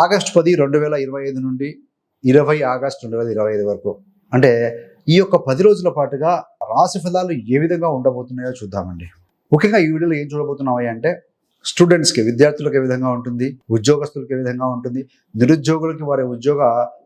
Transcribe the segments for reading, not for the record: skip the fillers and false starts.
August 10, 2025 నుండి 20 August 2025 వరకు, అంటే ఈ యొక్క 10 రోజుల పాటుగా రాశి ఫలాలు ఏ విధంగా ఉండబోతున్నాయో చూద్దామండి. ముఖ్యంగా ఈ వీడియోలో ఏం చూడబోతున్నాయి అంటే, స్టూడెంట్స్కి, విద్యార్థులకు ఏ విధంగా ఉంటుంది, ఉద్యోగస్తులకు ఏ విధంగా ఉంటుంది, నిరుద్యోగులకి వారి ఉద్యోగ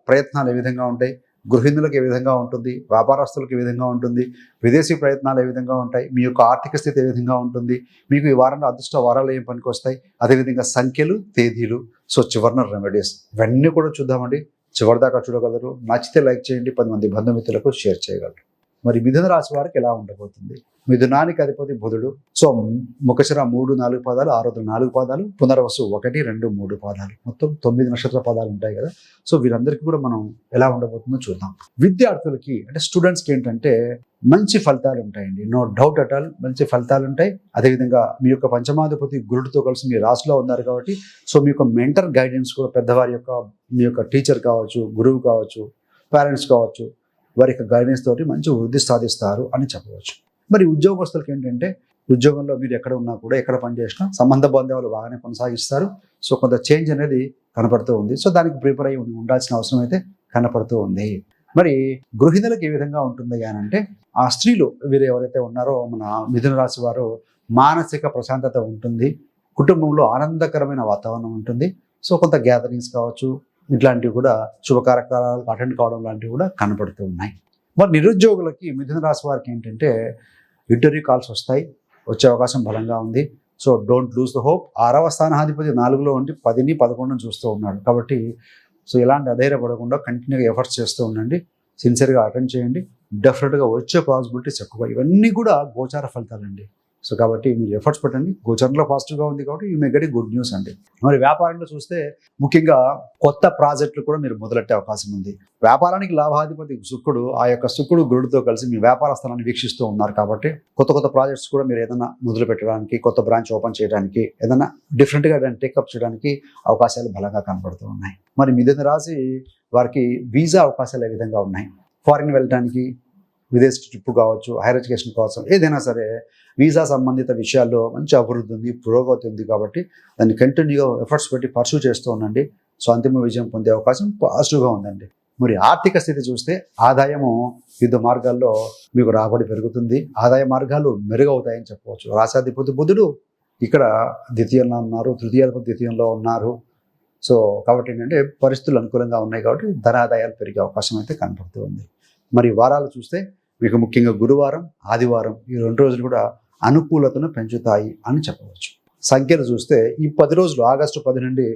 ప్రయత్నాలు ఏ విధంగా ఉంటాయి, గృహిణులకు ఏ విధంగా ఉంటుంది, వ్యాపారస్తులకు ఏ విధంగా ఉంటుంది, విదేశీ ప్రయత్నాలు ఏ విధంగా ఉంటాయి, మీ యొక్క ఆర్థిక స్థితి ఏ విధంగా ఉంటుంది, మీకు ఈ వారంలో అదృష్ట వారాలు ఏం పనికి వస్తాయి, అదేవిధంగా సంఖ్యలు, తేదీలు, సో చివరిన రెమెడీస్, ఇవన్నీ కూడా చూద్దామండి. చివరిదాకా చూడగలరు. నచ్చితే లైక్ చేయండి, 10 మంది బంధుమిత్రులకు షేర్ చేయగలరు. మరి మిథున రాశి వారికి ఎలా ఉండబోతుంది? మిథునానికి అధిపతి బుధుడు. సో ముఖశిర 3, 4 పాదాలు, ఆరుద్ర 4 పాదాలు, పునర్వసు 1, 2, 3 పాదాలు, మొత్తం 9 నక్షత్ర పాదాలు ఉంటాయి కదా. సో వీరందరికీ కూడా మనం ఎలా ఉండబోతుందో చూద్దాం. విద్యార్థులకి అంటే స్టూడెంట్స్కి ఏంటంటే మంచి ఫలితాలు ఉంటాయండి, నో డౌట్ అట్ ఆల్. మంచి ఫలితాలు ఉంటాయి. అదేవిధంగా మీ యొక్క పంచమాధిపతి గురుడితో కలిసి మీ రాశిలో ఉన్నారు కాబట్టి, సో మీ యొక్క మెంటర్ గైడెన్స్ కూడా, పెద్దవారి యొక్క, మీ యొక్క టీచర్ కావచ్చు, గురువు కావచ్చు, పేరెంట్స్ కావచ్చు, వారి యొక్క గైడెన్స్ తోటి మంచి వృద్ధి సాధిస్తారు అని చెప్పవచ్చు. మరి ఉద్యోగస్తులకు ఏంటంటే, ఉద్యోగంలో మీరు ఎక్కడ ఉన్నా కూడా, ఎక్కడ పనిచేసినా సంబంధ బాంధవ్యాలు బాగానే కొనసాగిస్తారు. సో కొంత చేంజ్ అనేది కనపడుతూ ఉంది. సో దానికి ప్రిపేర్ అయ్యి ఉండాల్సిన అవసరం అయితే కనపడుతూ ఉంది. మరి గృహిణులకు ఏ విధంగా ఉంటుంది అని అంటే, ఆ స్త్రీలు వీరు ఎవరైతే ఉన్నారో మన మిథున రాశి వారు, మానసిక ప్రశాంతత ఉంటుంది, కుటుంబంలో ఆనందకరమైన వాతావరణం ఉంటుంది. సో కొంత గ్యాదరింగ్స్ కావచ్చు, ఇట్లాంటివి కూడా, శుభకార్యక్రమాలు అటెండ్ కావడం లాంటివి కూడా కనపడుతూ ఉన్నాయి. మరి నిరుద్యోగులకి, మిథున రాశి వారికి ఏంటంటే ఇంటర్వ్యూ కాల్స్ వస్తాయి, వచ్చే అవకాశం బలంగా ఉంది. So don't lose the hope. 6వ స్థానాధిపతి 4లో ఉండి 10ని 11ని చూస్తూ ఉన్నాడు కాబట్టి, సో ఎలాంటి అధైర్యపడకుండా కంటిన్యూగా ఎఫర్ట్స్ చేస్తూ ఉండండి, సిన్సియర్గా అటెండ్ చేయండి. డెఫినెట్గా వచ్చే పాసిబిలిటీస్ ఎక్కువ. ఇవన్నీ కూడా గోచార ఫలితాలండి. సో కాబట్టి మీరు ఎఫర్ట్స్ పెట్టండి. గోచరంలో పాజిటివ్గా ఉంది కాబట్టి you may get good news అండి. మరి వ్యాపారంలో చూస్తే ముఖ్యంగా కొత్త ప్రాజెక్టులు కూడా మీరు మొదలెట్టే అవకాశం ఉంది. వ్యాపారానికి లాభాధిపతి శుక్రుడు, ఆ యొక్క శుక్రుడు గురుడితో కలిసి మీ వ్యాపార స్థలాన్ని వీక్షిస్తూ ఉన్నారు కాబట్టి, కొత్త కొత్త ప్రాజెక్ట్స్ కూడా మీరు ఏదైనా మొదలు పెట్టడానికి, కొత్త బ్రాంచ్ ఓపెన్ చేయడానికి, ఏదైనా డిఫరెంట్గా దాన్ని టేకప్ చేయడానికి అవకాశాలు బలంగా కనపడుతూ ఉన్నాయి. మరి మిథున రాశి వారికి వీసా అవకాశాలు ఏ విధంగా ఉన్నాయి? ఫారిన్ వెళ్ళడానికి, విదేశీ ట్రిప్ కావచ్చు, హైయర్ ఎడ్యుకేషన్ కావచ్చు, ఏదైనా సరే వీసా సంబంధిత విషయాల్లో మంచి అభివృద్ధి ఉంది, పురోగతి ఉంది కాబట్టి దాన్ని కంటిన్యూగా ఎఫర్ట్స్ పెట్టి పర్సూ చేస్తూ ఉండండి. సో అంతిమ విజయం పొందే అవకాశం పాజిటివ్గా ఉందండి. మరి ఆర్థిక స్థితి చూస్తే, ఆదాయము వివిధ మార్గాల్లో మీకు రాబడి పెరుగుతుంది, ఆదాయ మార్గాలు మెరుగవుతాయని చెప్పవచ్చు. రాశాధిపతి బుధుడు ఇక్కడ ద్వితీయంలో ఉన్నారు, తృతీయాధిపతి ద్వితీయంలో ఉన్నారు. సో కాబట్టి ఏంటంటే పరిస్థితులు అనుకూలంగా ఉన్నాయి కాబట్టి ధనాదాయాలు పెరిగే అవకాశం అయితే కనపడుతూ ఉంది. మరి వారాలు చూస్తే మీకు ముఖ్యంగా గురువారం, ఆదివారం, ఈ 2 రోజులు కూడా అనుకూలతను పెంచుతాయి అని చెప్పవచ్చు. సంఖ్యలు చూస్తే ఈ 10 రోజులు, ఆగస్టు 10 నుండి